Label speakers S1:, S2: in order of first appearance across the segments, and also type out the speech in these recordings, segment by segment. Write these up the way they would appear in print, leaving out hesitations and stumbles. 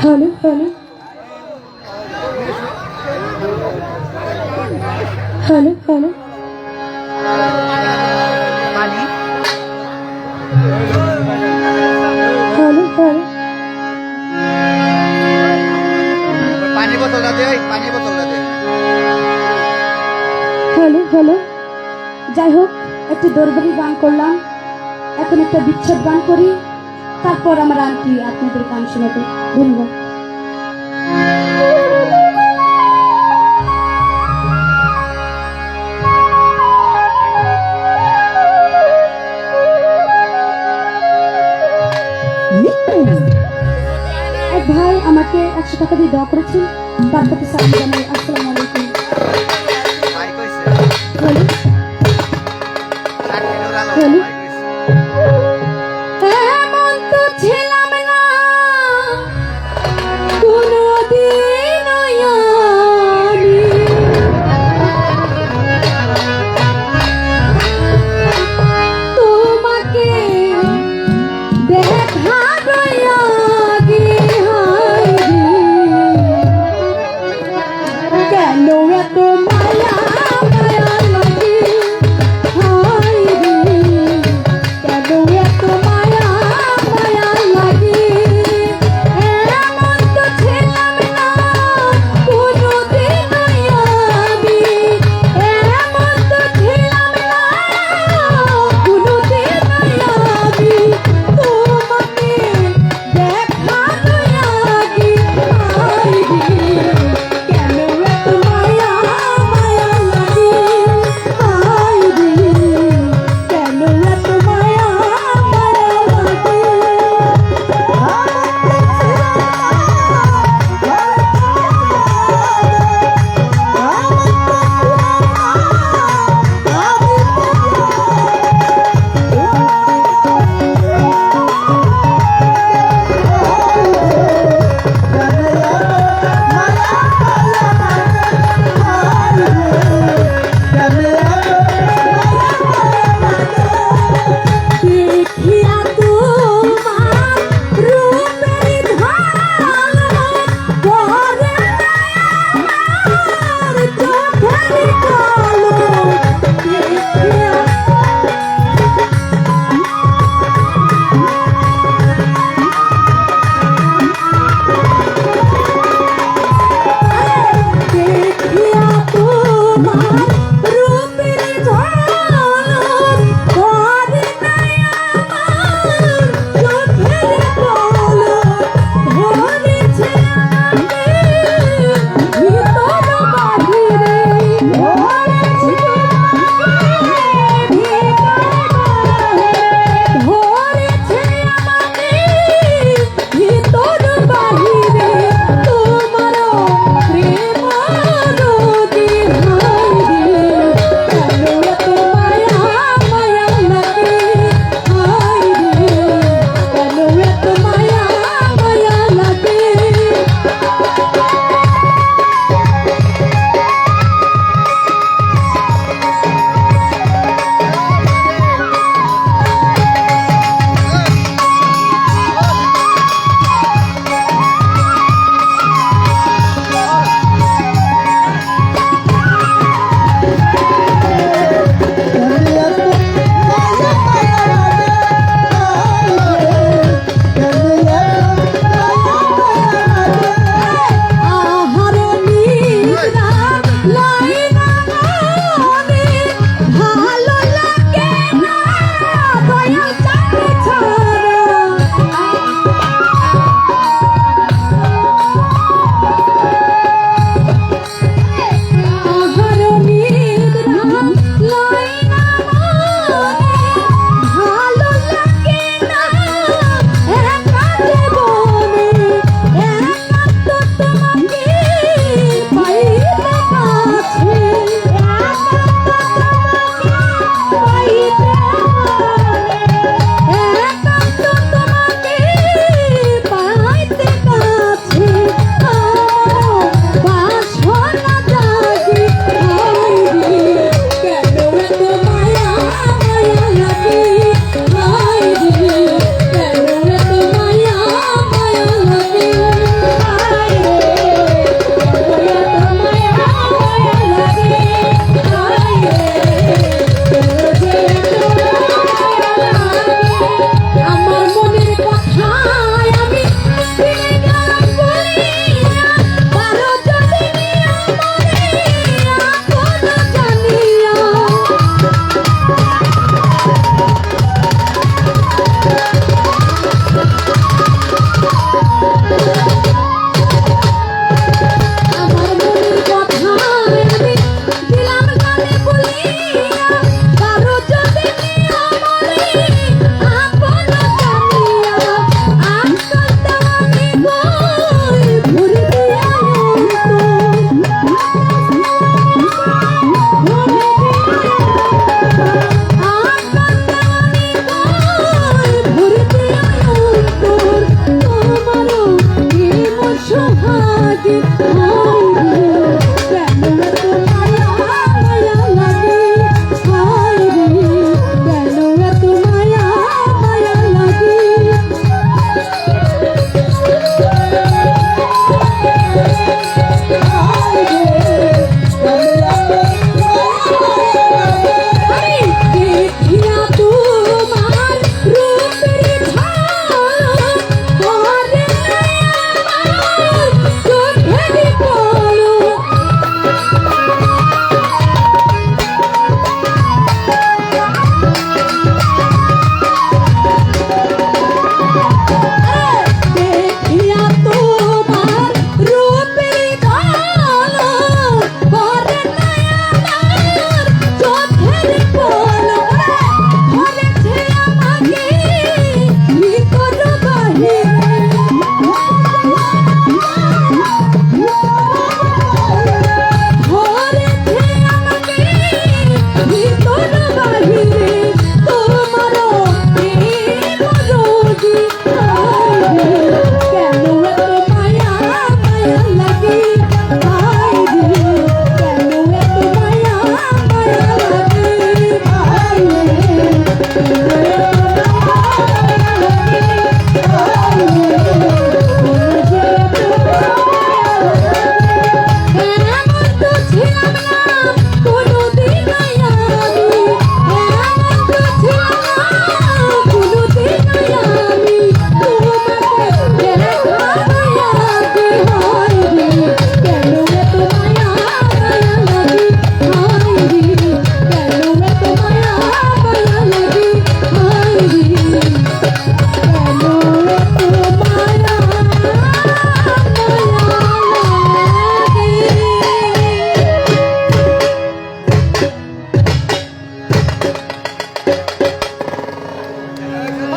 S1: Hello hello hello hello
S2: पानी बोतल दे पानी बोतल दे
S1: हेलो हेलो যাই হোক একটু দরবারি গান করলাম এখন একটা বিচ্ছেদ গান করি তারপর আমরা আন্টি আপনাদের গান শোনাতে ধন্যবাদ এক ভাই আমাকে 100 টাকা দিয়ে দেওয়া করেছেন তার প্রতি সালাম জানাই আসসালামু আলাইকুম
S2: ভাই কইছে
S1: হ্যালো হ্যালো এমন তো ছিলাম না কোনদিন আমি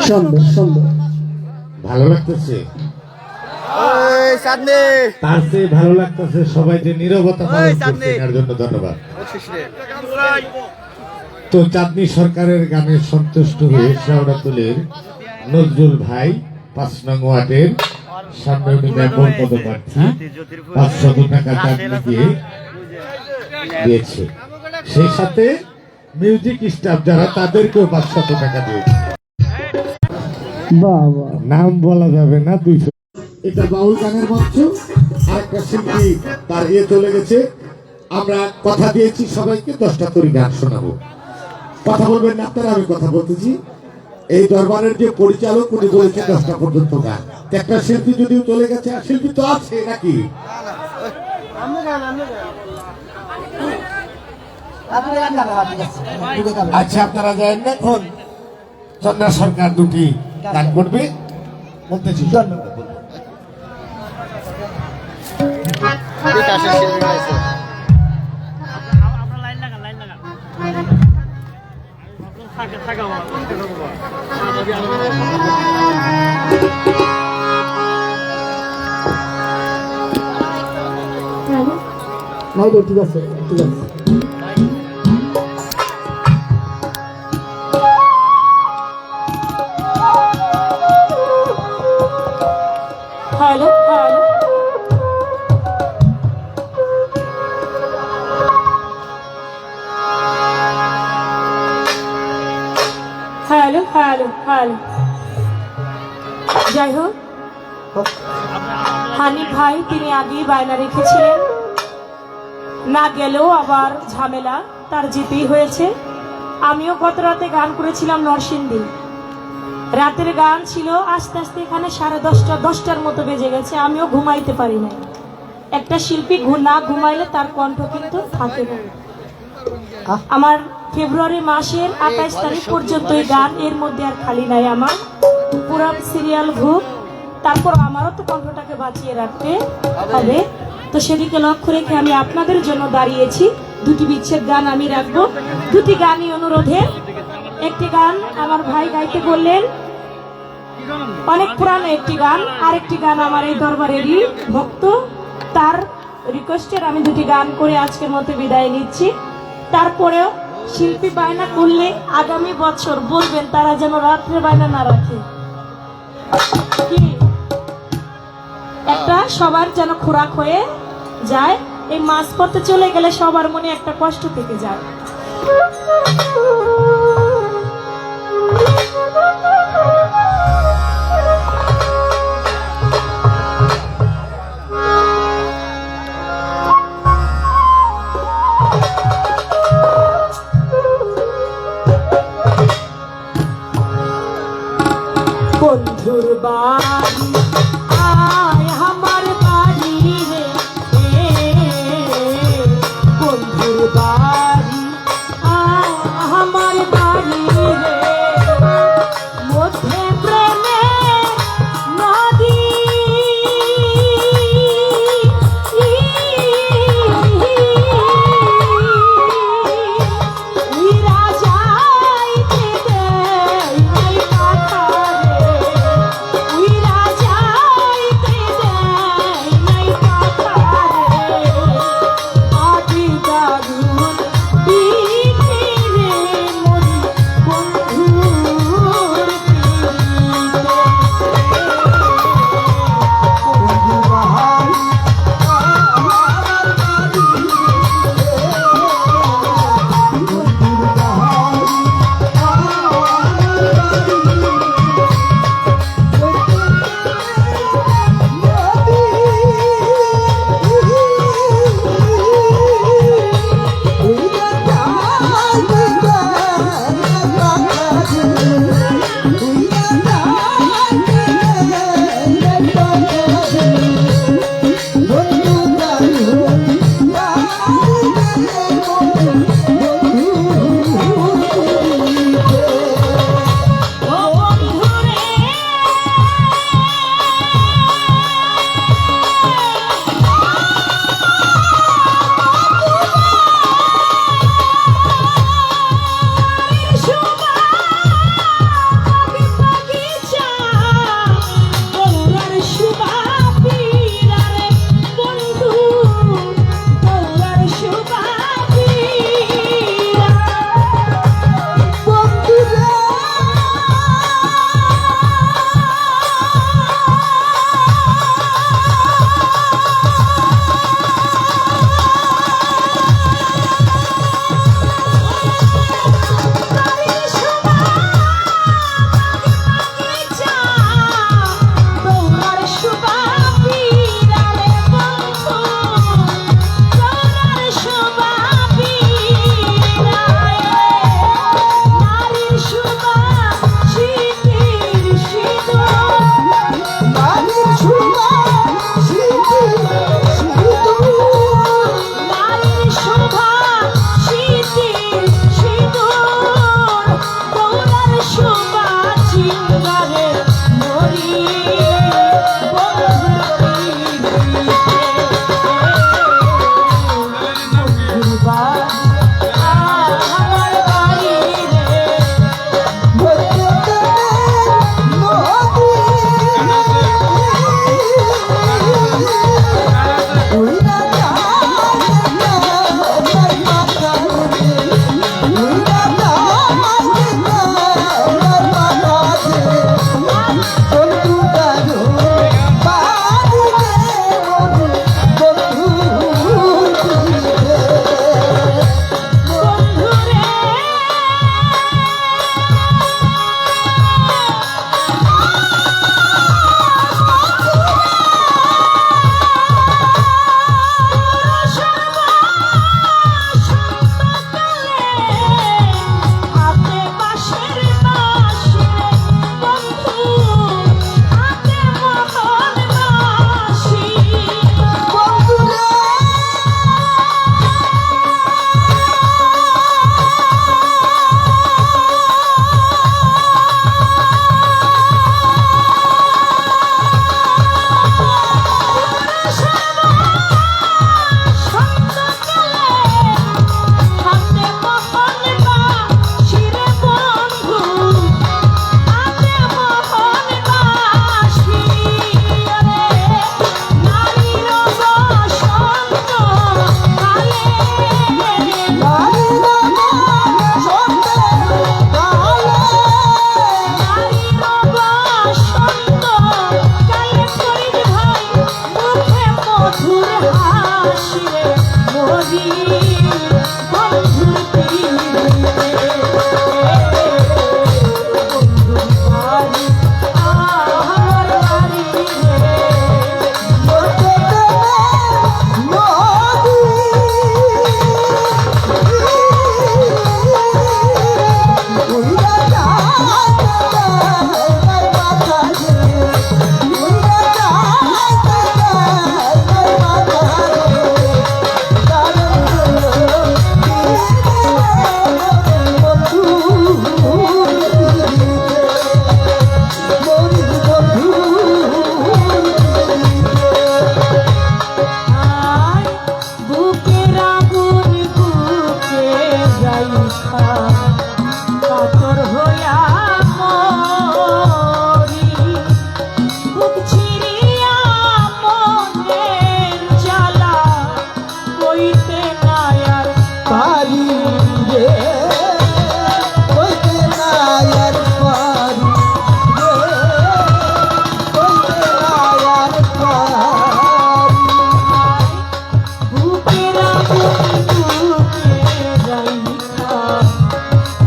S3: সুন্দর সুন্দর
S4: ভালো লাগতেছে।
S2: ওই সামনে
S4: তার চেয়ে ভালো লাগতেছে সবাই যে নীরবতা পালন
S2: ওই
S4: করছে,
S2: সামনে।
S4: এর জন্য ধন্যবাদ।
S2: বলছিস রে।
S4: তো চাঁদনি সরকারের গানে সন্তুষ্ট হয়ে শেওড়াতলের নজরুল ভাই 5 নং ওয়ার্ডের সামনে উনি মেম্বার পদপ্রার্থী 500 টাকা চাঁদনি দিয়ে দিয়েছে। সেই সাথে মিউজিক স্টাফ যারা তাদেরকেও 500 টাকা দিয়েছে।
S3: বাবা
S4: নাম বলা যাবে না। 200 এটা বাউল গানের মঞ্চ। আরেকটা শিল্পী তার চলে গেছে। আমরা কথা দিয়েছি সবাইকে 10টা করে গান শোনাবো। কথা বলবেন না আপনারা, আমি কথা বলতেছি। এই দরবারের যে পরিচালক উনি বলেছে 10টা পর্যন্ত গান। একটা শিল্পী যদিও চলে গেছে, আর শিল্পী তো আছে নাকি? আচ্ছা আপনারা যাবেন না এখন। চন্দ্রা সরকার 2টি গান করবে বলতেছি।
S2: বিকাশের শিল্পী হয়েছে।
S3: নাই তো ঠিক আছে ঠিক আছে।
S5: Hello hello hello hello hello যাই হোক, হানিফ ভাই তিনি আগেই বায়না রেখেছিলেন, না গেলেও আবার ঝামেলা, তার যেতেই হয়েছে। আমিও গত রাতে গান করেছিলাম নরসিংদী, রাতের গান ছিল। আস্তে আস্তে এখানে 10:30 10টার মতো বেজে গেছে, আমিও ঘুমাইতে পারি না। একটা শিল্পী না ঘুমাইলে তার কণ্ঠ কিন্তু থাকে না। আমার ফেব্রুয়ারি মাসের 28 তারিখ পর্যন্ত এই গান, এর মধ্যে আর খালি নাই আমার পুরো সিরিয়াল গ্রুপ। তারপর আমারও তো কণ্ঠটাকে বাঁচিয়ে রাখতে হবে, তো সেদিকে লক্ষ্য রেখে আমি আপনাদের জন্য দাঁড়িয়েছি। 2টি বিচ্ছেদ গান আমি রাখবো, 2টি গানই অনুরোধে। একটি গান আমার ভাই গাইতে বললেন, অনেক পুরানো একটি গান। আরেকটি গান আমার এই দরবারেরই ভক্ত, তার রিকোয়েস্টের আমি 2টি গান করে আজকের মতো বিদায় নিচ্ছি। তারপরেও শিল্পী বায়না করলে আগামী বছর বলবেন তারা যেন রাত্রে বায়না না রাখে, কি একটা সবার যেন খোরাক হয়ে যায়। এই মাঝপথে চলে গেলে সবার মনে একটা কষ্ট থেকে যায়। বন্ধুর বাড়ি আয় আমার বাড়ি রে, বন্ধুর বাড়ি আয় আমার বাড়ি রে, মধ্যে প্রেমের নদী রাজাইতে দেয় নাই কথা রে, রাজাইতে দেয় নাই কথা রে, আদি দারুণ পিঠে রে মরি বন্ধুর পিঠে। ও বন্ধুরে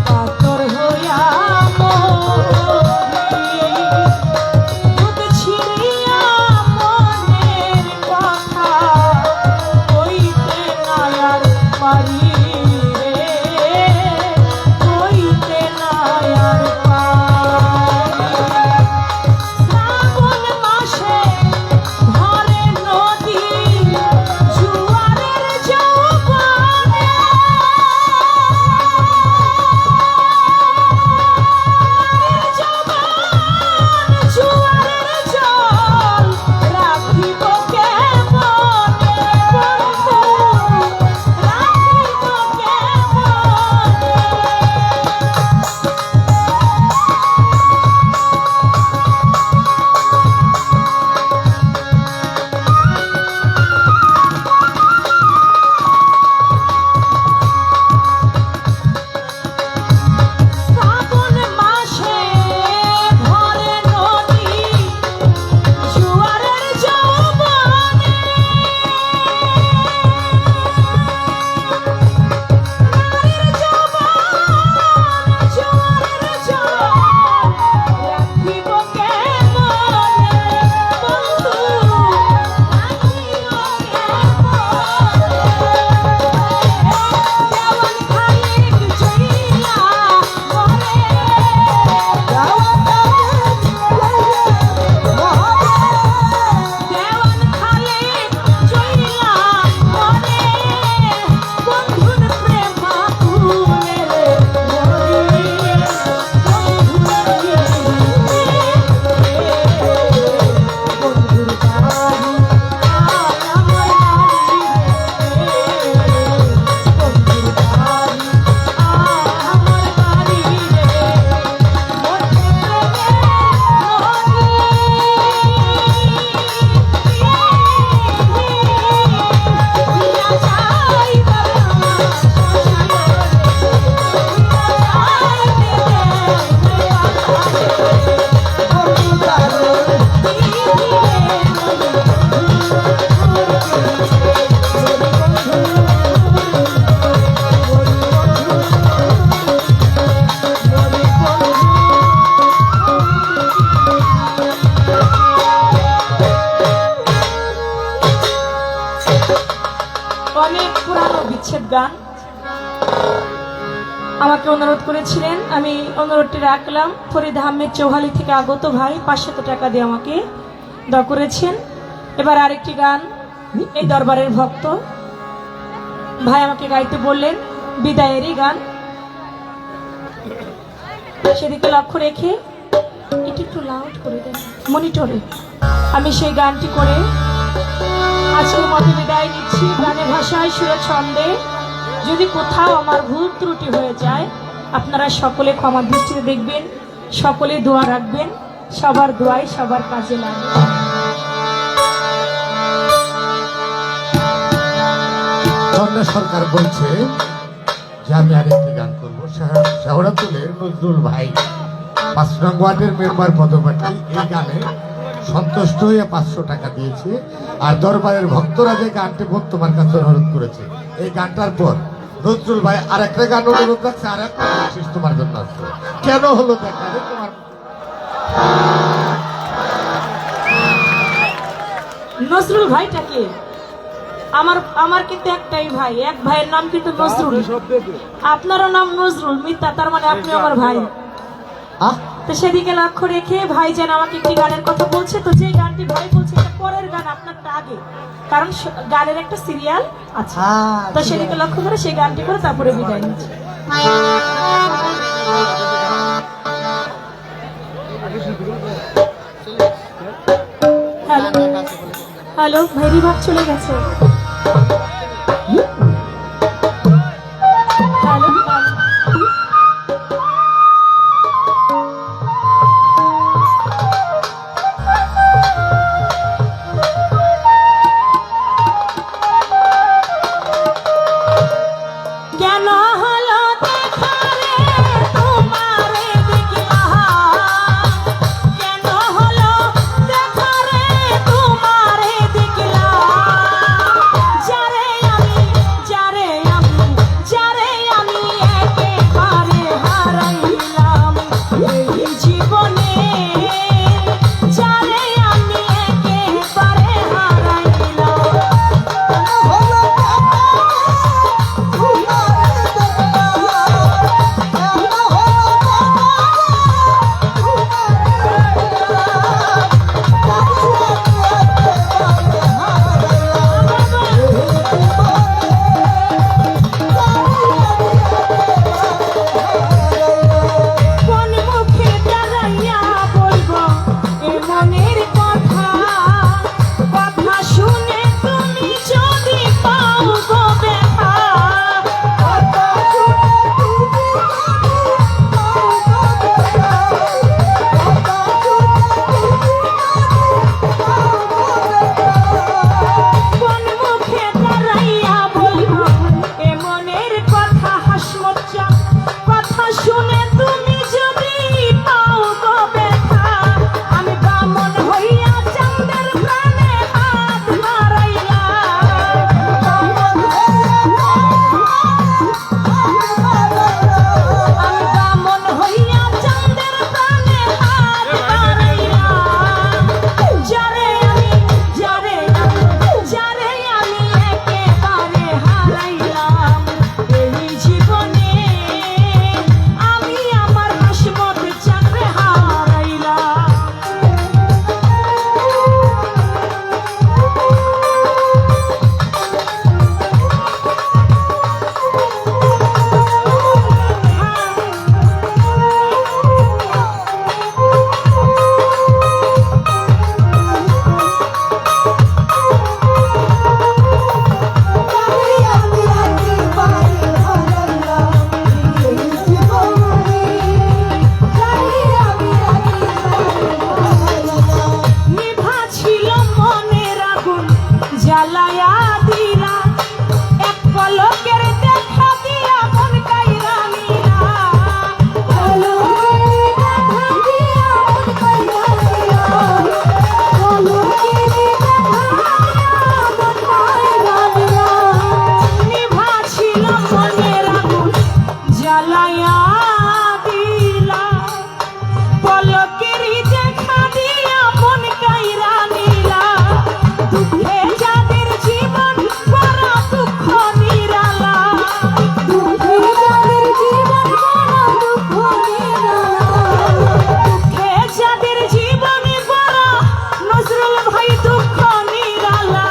S5: কাতর হইয়া মরি। দুধ ছিঁড়িয়া মনের কথা কইতে না আর পারি রে, কইতে না আর পারি। শ্রাবণ মাসে ভরে নদী জুয়ারের যৌবনে, জুয়ারের জল রাখিব কেমনে বন্ধু, রাখিব কেমনে। শ্রাবণ মাসে ভরে নদী জুয়ারের যৌবনে, নারীর যৌবন জুয়ারের জল রাখিব কেমনে বন্ধু, রাখিব কেমনে। দেওয়ান খালিক জইলা মরে, দেওয়ান খালিক জইলা মরে, বন্ধুর প্রেমা তুলে রে মরি, বন্ধুর বাড়ি আয় আমার বাড়ি রে, বন্ধুর বাড়ি আয় আমার বাড়ি রে, মধ্যে অনেক পুরানো বিচ্ছেদ গান আমাকে অনুরোধ করেছিলেন, আমি অনুরোধটি রাখলাম। ফরিদ আহমেদ চৌহালি থেকে আগত ভাই 500 টাকা দিয়ে আমাকে দেওয়া করেছেন। এবার আরেকটি গান এই দরবারের ভক্ত ভাই আমাকে গাইতে বললেন, বিদায়েরই গান। সেদিকে লক্ষ্য রেখে এটি একটু লাউড করে দেন মনিটরে। আমি সেই গানটি করে আজকের মতো বিদায় নিচ্ছি। গানের ভাষায় সুরে ছন্দে যদি কোথাও আমার ভুল ত্রুটি হয়ে যায় আপনারা সকলে ক্ষমা দৃষ্টিতে দেখবেন, সকলে দোয়া রাখবেন, সবার দোয়াই সবার কাজে লাগবে।
S4: চন্দ্র সরকার বলছে যে আমি আরেকটি গান করবো। শাহরাতুলের নজরুল ভাই 5 নং ওয়ার্ডের মেম্বার পদপ্রার্থী এই গানে সন্তুষ্ট হয়ে 500 টাকা দিয়েছে। আর দরবারের ভক্তরা যে গানটি তোমার কাছে অনুরোধ করেছে, এই গানটার পর নজরুল ভাই আর একটা গান অনুরোধ রাখছে, আর একটা বিশেষ তোমার জন্য আসছে। কেন হলো দেখা রে তোমার
S5: নজরুল ভাইটাকে আমার কিন্তু একটাই ভাই, এক ভাইয়ের নাম কিন্তু নজরুল। আপনারও নাম নজরুল মিতা, তার মানে আপনি আমার ভাই। তো সেদিকে লক্ষ্য রেখে ভাই যেন আমাকে একটি গানের কথা বলছে, তো যে গানটি ভাই বলছে এটা পরের গান, আপনারটা আগে, কারণ গানের একটা সিরিয়াল আছে। তো সেদিকে লক্ষ্য করে সেই গানটি করে তারপরে বিদায় নিচ্ছি। হ্যালো হ্যালো, ভেরি ভাগ চলে গেছে। হ্যালো কেন হলো দেখা রে তোমারে দেখলাম, কেন হলো দেখা রে তোমারে দেখলাম, শুনে তুমি যদি পাও গো ব্যথা, আমি বামন হইয়া চাঁদের প্রাণে হাত বাড়াইলাম। আমি বামন হইয়া চাঁদের প্রাণে হাত বাড়াইলাম। যারে আমি একেবারে হারাইলাম এই জীবনে, আমি আমার হাসমত চাঁদে হারাইলাম। নিভা ছিল মনের আগুন জ্বালায়া দিলা, এক পলকের দেখা দিয়া মন কাইরা নিলা। নিভা ছিল মনের আগুন জ্বালায়া দিলা, পলকেরই দেখা দিয়া মন কাইরা নিলা। দুঃখে যাদের জীবন ভরা দুঃখ নিরালা, দুঃখে যাদের জীবন ভরা দুঃখ নিরালা, দুঃখে যাদের জীবন ভরা নজরুল ভাই দুঃখ নিরালা।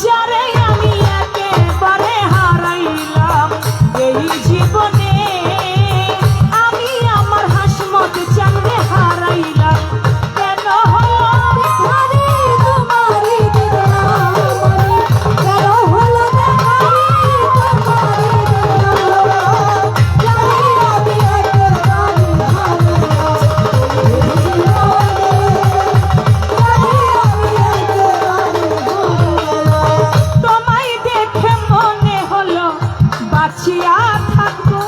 S5: যারে আমি একেবারে হারাইলাম এই জীবনে, আমি আমার হাসমত চাঁদে হারাইলাম। কেন হলো দেখারে তোমারে দেখলাম, কেন হলো দেখারে তোমারে দেখলাম। যারে আমি একেবারে হারাইলাম এই জীবনে, তোমায় দেখে মনে হলো বাঁচিয়া থাকবো,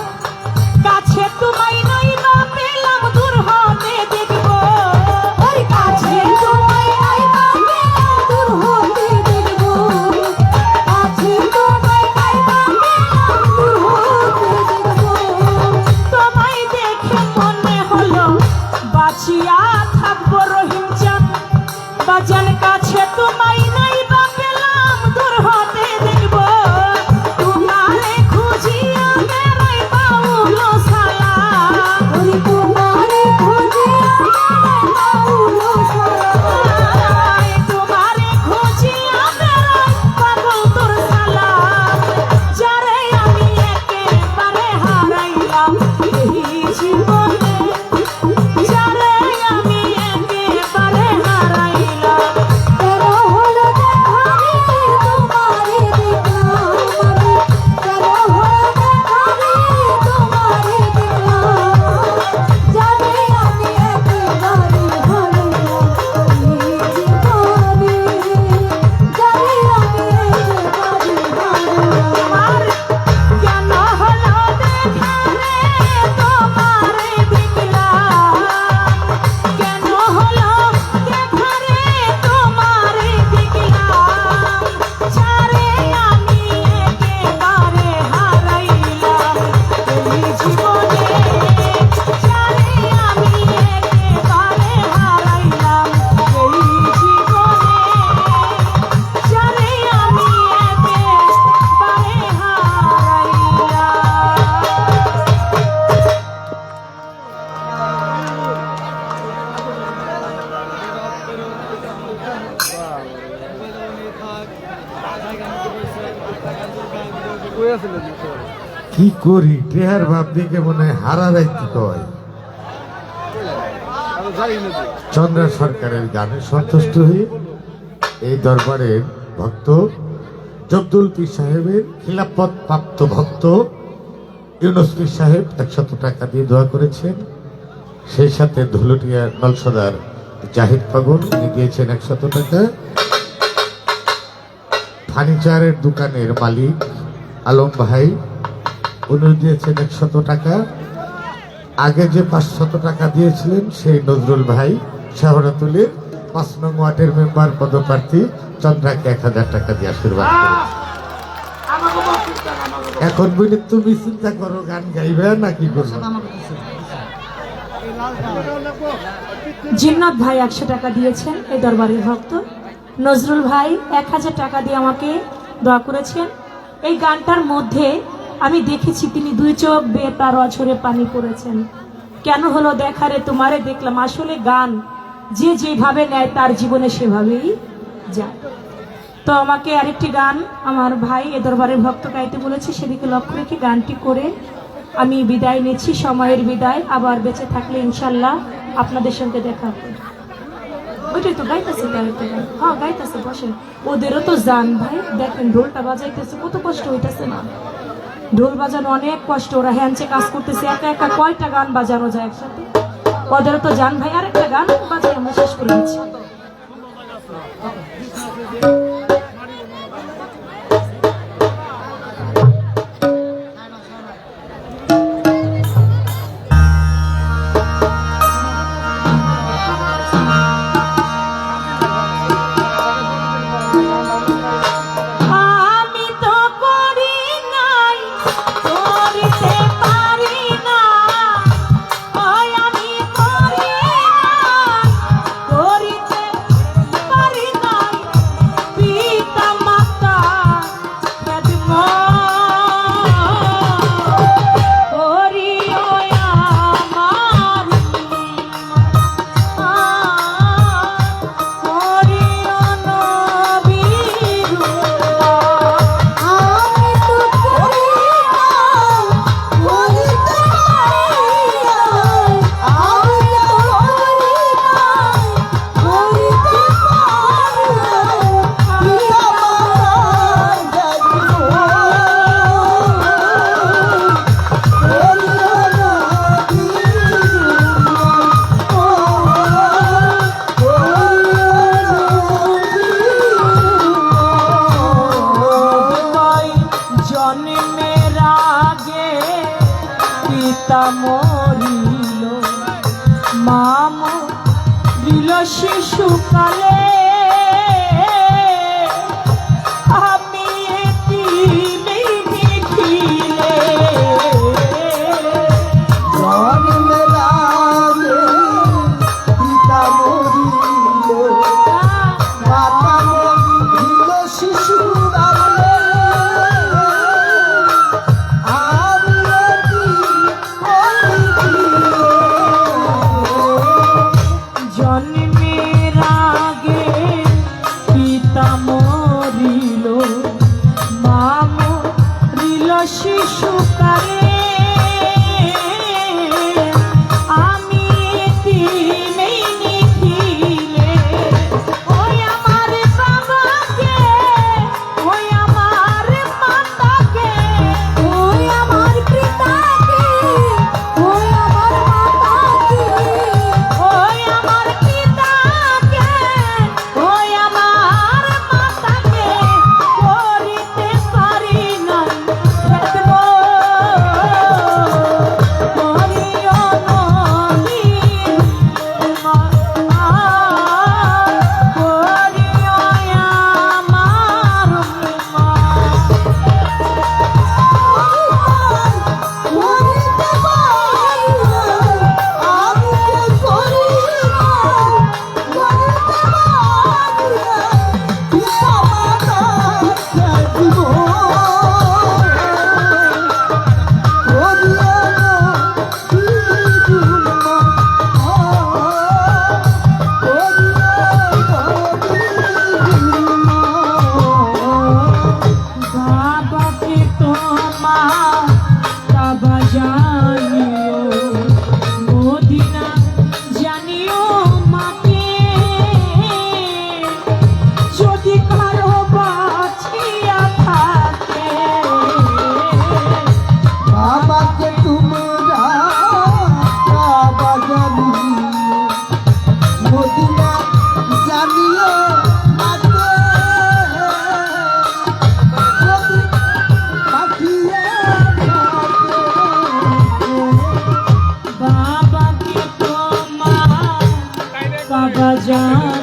S5: কাছে তোমায় নাই বা পেলাম দূর হতে দেখবো। ওই কাছে তোমায় নাই বা পেলাম দূর হতে দেখবো, কাছে তোমায় নাই বা পেলাম দূর হতে দেখবো। তোমায় দেখে মনে হলো বাঁচিয়া থাকবো রহিম চাঁদ বাজান, কাছে তোমায় নাই বা পেলাম দূর হতে দেখবো। তোমারে খুঁজিয়া বেড়াই বাউলো সালা, ওই তোমারে খুঁজিয়া বেড়াই বাউলো সালা, তোমারে খুঁজিয়া বেড়াই পাগল তোর সালা। যারে আমি একেবারে হারাইলাম এই জীবনে, যারে আমি একেবারে হারাইলাম। কেন হলো দেখারে তোমারে দেখলাম, কেন হলো দেখারে তোমারে দেখলাম। যারে আমি একেবারে হারাইলাম এই জীবনে, যারে আমি একেবারে হারাইলাম। কেন হলো দেখারে তোমারে দেখলাম, কেন হলো দেখারে তোমারে দেখলাম। যারে আমি একেবারে হারাইলাম এই জীবনে, যারে আমি একেবারে হারাইলাম এই জীবনে, যারে আমি একেবারে হারাইলাম।
S4: কি করি টেহার ভাব দিকে মনে হয় হারা যাইতে কয়। চন্দ্র সরকারের গানে সন্তুষ্ট হয়ে এই দরবারের ভক্ত জব্দুল পীর সাহেবের খিলাফত প্রাপ্ত ভক্ত ইউনুস পীর সাহেব 100 টাকা দিয়ে দোয়া করেছেন। সেই সাথে ধুলুটিয়া নলসদার জাহিদ পাগল উনি দিয়েছেন 100 টাকা। ফার্নিচারের দোকানের মালিক আলম ভাই উনি দিয়েছেন 100 টাকা। আগে যে 500 টাকা দিয়েছিলেন সেই নজরুল ভাই শাহরাতুলের 5 নং ওয়ার্ডের মেম্বার পদপ্রার্থী চন্দ্রাকে 1000 টাকা দিয়ে আশীর্বাদ করেন। এখন বুঝলি তুমি চিন্তা করো গান গাইবে না কি করবে।
S5: জিন্নাত ভাই 100 টাকা দিয়েছেন এই দরবারের ভক্ত। নজরুল ভাই 1000 টাকা দিয়ে আমাকে দোয়া করেছেন। এই গানটার মধ্যে আমি দেখেছি তিনি 2 চোখ বেয়ে তার অঝরে পানি পড়েছেন। কেন হলো দেখারে তোমারে দেখলাম। আসলে গান যে যেভাবে নেয় তার জীবনে সেভাবেই যায়। তো আমাকে আরেকটি গান আমার ভাই এ দরবারের ভক্ত গাইতে বলেছে, সেদিকে লক্ষ্য রেখে গানটি করে আমি বিদায় নিচ্ছি। সময়ের বিদায়, আবার বেঁচে থাকলে ইনশাল্লাহ আপনাদের সঙ্গে দেখা হবে। ওইটাই তো গাইতেছে, হ্যাঁ গাইতেছে, বসেন। ওদেরও তো জান ভাই, দেখেন ঢোলটা বাজাইতেছে, কত কষ্ট হইতেছে না? ঢোল বাজানো অনেক কষ্ট, ওরা হ্যান্ডে কাজ করতেছে, একা একা কয়টা গান বাজানো যায় একসাথে? ওদেরও তো জান ভাই। আরেকটা গান বাজাই আমরা শেষ করে দিচ্ছি। মরিল মাম দিল শিশুকালে, আমি এতিমেই দেখিলে
S3: জন্মের আগে পিতা মরিল, মাতা মরিল শিশুকালে,
S5: জন্মের আগে যায়